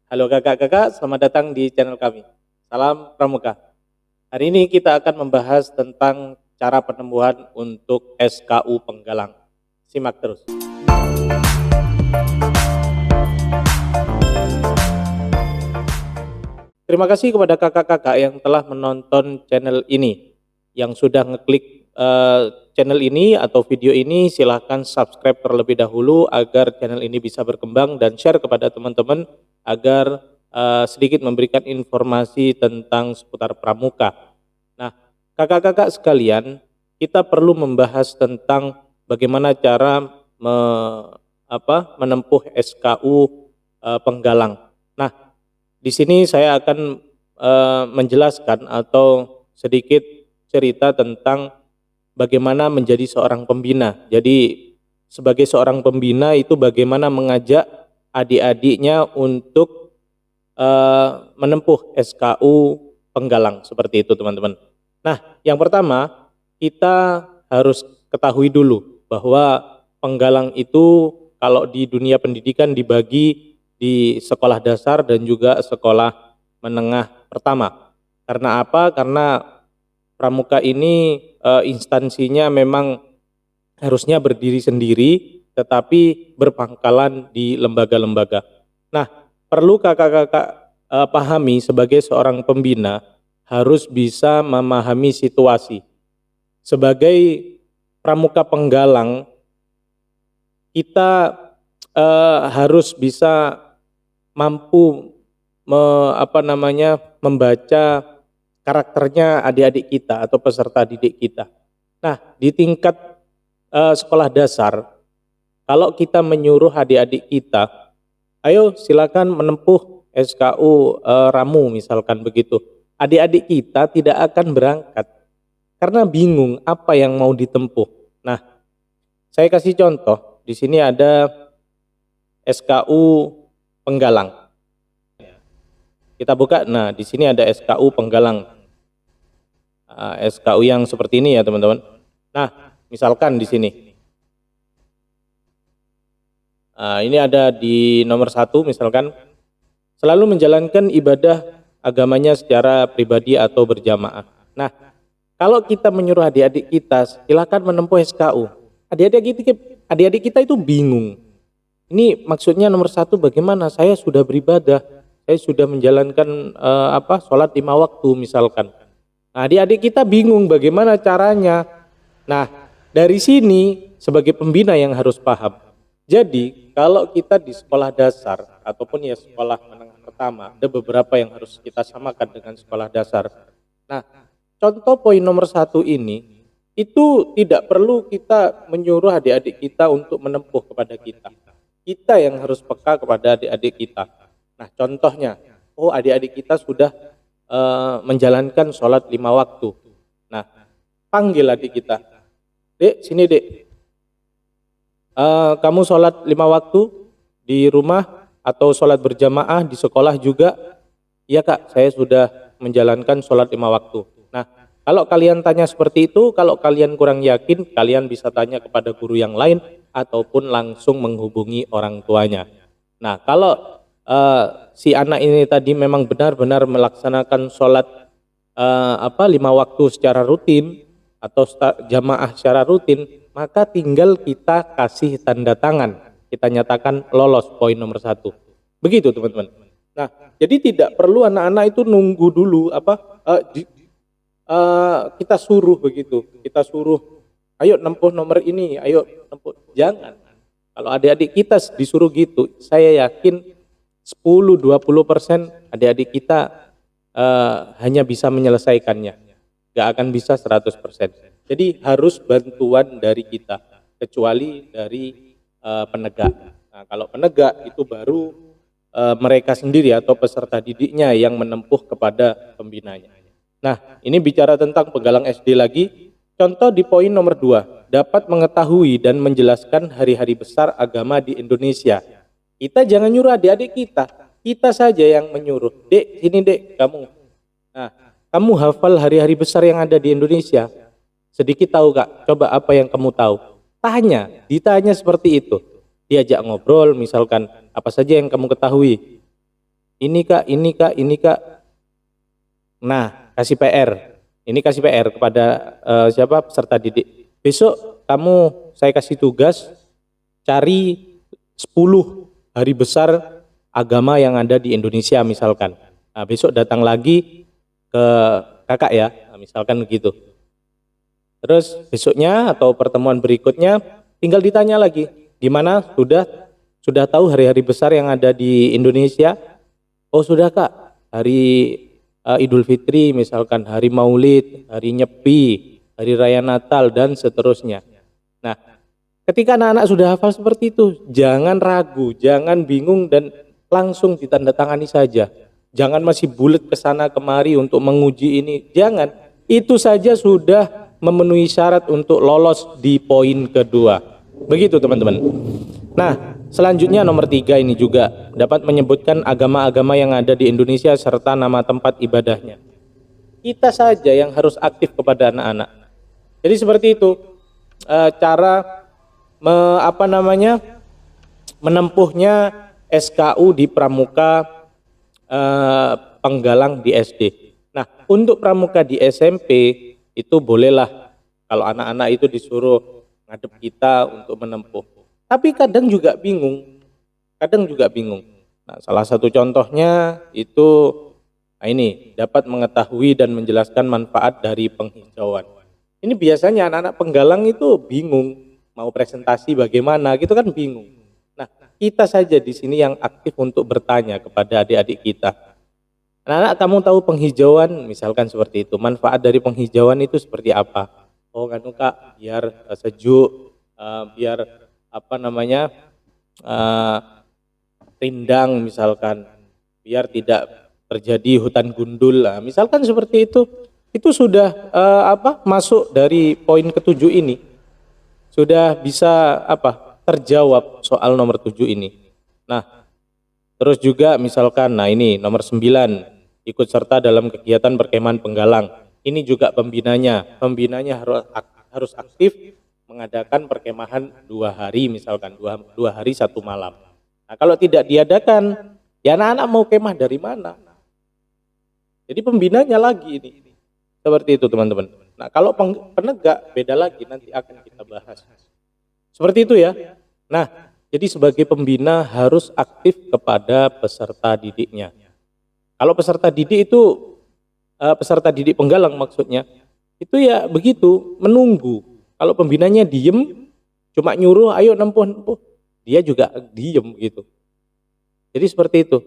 Halo kakak-kakak, selamat datang di channel kami. Salam Pramuka. Hari ini kita akan membahas tentang cara penemuan untuk SKU penggalang. Simak terus. Terima kasih kepada kakak-kakak yang telah menonton channel ini. Yang sudah ngeklik channel ini atau video ini, silahkan subscribe terlebih dahulu agar channel ini bisa berkembang dan share kepada teman-teman agar sedikit memberikan informasi tentang seputar pramuka. Nah, kakak-kakak sekalian, kita perlu membahas tentang bagaimana cara menempuh SKU penggalang. Nah, di sini saya akan menjelaskan atau sedikit cerita tentang bagaimana menjadi seorang pembina. Jadi sebagai seorang pembina itu bagaimana mengajak adik-adiknya untuk menempuh SKU penggalang seperti itu teman-teman. Nah, yang pertama kita harus ketahui dulu bahwa penggalang itu kalau di dunia pendidikan dibagi di sekolah dasar dan juga sekolah menengah pertama. Karena apa? Karena pramuka ini instansinya memang harusnya berdiri sendiri tetapi berpangkalan di lembaga-lembaga. Nah, perlu kakak-kakak pahami sebagai seorang pembina harus bisa memahami situasi. Sebagai pramuka penggalang kita harus bisa mampu membaca karakternya adik-adik kita atau peserta didik kita. Nah, di tingkat sekolah dasar, kalau kita menyuruh adik-adik kita, ayo silakan menempuh SKU Ramu misalkan begitu. Adik-adik kita tidak akan berangkat karena bingung apa yang mau ditempuh. Nah, saya kasih contoh, di sini ada SKU penggalang. Kita buka, nah di sini ada SKU penggalang. SKU yang seperti ini ya teman-teman. Nah, misalkan di sini. Ini ada di nomor 1 misalkan, selalu menjalankan ibadah agamanya secara pribadi atau berjamaah. Nah, kalau kita menyuruh adik-adik kita, silakan menempuh SKU. Adik-adik kita itu bingung. Ini maksudnya nomor 1 bagaimana? Saya sudah beribadah, saya sudah menjalankan sholat 5 waktu misalkan. Nah, adik-adik kita bingung bagaimana caranya. Nah, dari sini sebagai pembina yang harus paham. Jadi kalau kita di sekolah dasar ataupun ya sekolah menengah pertama, ada beberapa yang harus kita samakan dengan sekolah dasar. Nah, contoh poin nomor 1 ini itu tidak perlu kita menyuruh adik-adik kita untuk menempuh kepada kita. Kita yang harus peka kepada adik-adik kita. Nah, contohnya, oh adik-adik kita sudah menjalankan sholat 5 waktu. Nah, panggil adik kita, dek sini dek, kamu sholat 5 waktu di rumah atau sholat berjamaah di sekolah juga? Iya kak, saya sudah menjalankan sholat 5 waktu. Nah, kalau kalian tanya seperti itu, kalau kalian kurang yakin, kalian bisa tanya kepada guru yang lain ataupun langsung menghubungi orang tuanya. Nah, kalau si anak ini tadi memang benar-benar melaksanakan sholat 5 waktu secara rutin atau jamaah secara rutin, maka tinggal kita kasih tanda tangan, kita nyatakan lolos poin nomor 1. Begitu teman-teman. Nah, jadi tidak perlu anak-anak itu nunggu dulu kita suruh begitu, kita suruh ayo nempuh nomor ini, ayo nempuh. Jangan. Kalau adik-adik kita disuruh gitu, saya yakin 10-20% adik-adik kita hanya bisa menyelesaikannya, gak akan bisa 100%. Jadi harus bantuan dari kita, kecuali dari penegak. Nah, kalau penegak itu baru mereka sendiri atau peserta didiknya yang menempuh kepada pembinanya. Nah, ini bicara tentang penggalang SD lagi. Contoh di poin nomor 2, dapat mengetahui dan menjelaskan hari-hari besar agama di Indonesia. Kita jangan nyuruh adik-adik kita saja yang menyuruh. Dek, sini dek, kamu. Nah, kamu hafal hari-hari besar yang ada di Indonesia? Sedikit tahu kak, coba apa yang kamu tahu? Ditanya seperti itu. Diajak ngobrol misalkan, apa saja yang kamu ketahui? ini kak, ini kak, ini kak. Nah, kasih PR. Ini kasih PR kepada siapa peserta didik. Besok saya kasih tugas cari 10 hari besar agama yang ada di Indonesia misalkan. Nah, besok datang lagi ke kakak ya, nah, misalkan begitu. Terus besoknya atau pertemuan berikutnya tinggal ditanya lagi, gimana sudah tahu hari-hari besar yang ada di Indonesia? Oh sudah kak, hari Idul Fitri misalkan, hari Maulid, hari Nyepi, hari Raya Natal dan seterusnya. Nah, ketika anak-anak sudah hafal seperti itu, jangan ragu, jangan bingung dan langsung ditandatangani saja. Jangan masih bulet ke sana kemari untuk menguji ini, jangan. Itu saja sudah memenuhi syarat untuk lolos di poin kedua. Begitu teman-teman. Nah, selanjutnya nomor 3 ini juga dapat menyebutkan agama-agama yang ada di Indonesia serta nama tempat ibadahnya. Kita saja yang harus aktif kepada anak-anak. Jadi seperti itu cara menempuhnya SKU di Pramuka Penggalang di SD. Nah, untuk Pramuka di SMP itu bolehlah kalau anak-anak itu disuruh ngadep kita untuk menempuh. Tapi kadang juga bingung. Nah, salah satu contohnya itu ini dapat mengetahui dan menjelaskan manfaat dari penghijauan. Ini biasanya anak-anak penggalang itu bingung mau presentasi bagaimana, gitu kan bingung. Nah, kita saja di sini yang aktif untuk bertanya kepada adik-adik kita. Anak-anak, kamu tahu penghijauan misalkan seperti itu. Manfaat dari penghijauan itu seperti apa? Oh kan kak, biar sejuk, biar rindang misalkan, biar tidak terjadi hutan gundul. Nah, misalkan seperti itu sudah masuk dari poin ketujuh ini. Sudah bisa terjawab soal nomor 7 ini. Nah, terus juga misalkan, nah ini nomor 9, ikut serta dalam kegiatan perkemahan penggalang. Ini juga pembinanya harus aktif mengadakan perkemahan 2 hari misalkan, 2 hari 1 malam. Nah, kalau tidak diadakan, ya anak-anak mau kemah dari mana? Jadi pembinanya lagi ini. Seperti itu teman-teman. Nah, kalau penegak beda lagi, nanti akan kita bahas. Seperti itu ya. Nah, jadi sebagai pembina harus aktif kepada peserta didiknya. Kalau peserta didik itu, peserta didik penggalang maksudnya, itu ya begitu, menunggu. Kalau pembinanya diem, cuma nyuruh, ayo nempuh, dia juga diem gitu. Jadi seperti itu.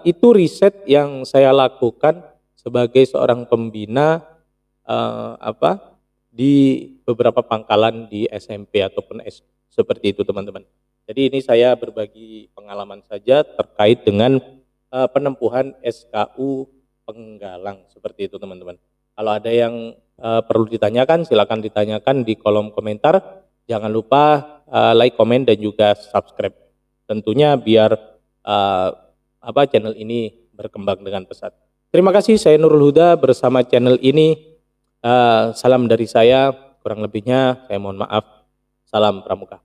Itu riset yang saya lakukan sebagai seorang pembina di beberapa pangkalan di SMP ataupun seperti itu teman-teman. Jadi ini saya berbagi pengalaman saja terkait dengan penempuhan SKU penggalang seperti itu teman-teman. Kalau ada yang perlu ditanyakan silakan ditanyakan di kolom komentar. Jangan lupa like, komen dan juga subscribe. Tentunya biar channel ini berkembang dengan pesat. Terima kasih, saya Nurul Huda bersama channel ini. Salam dari saya, kurang lebihnya saya mohon maaf. Salam Pramuka.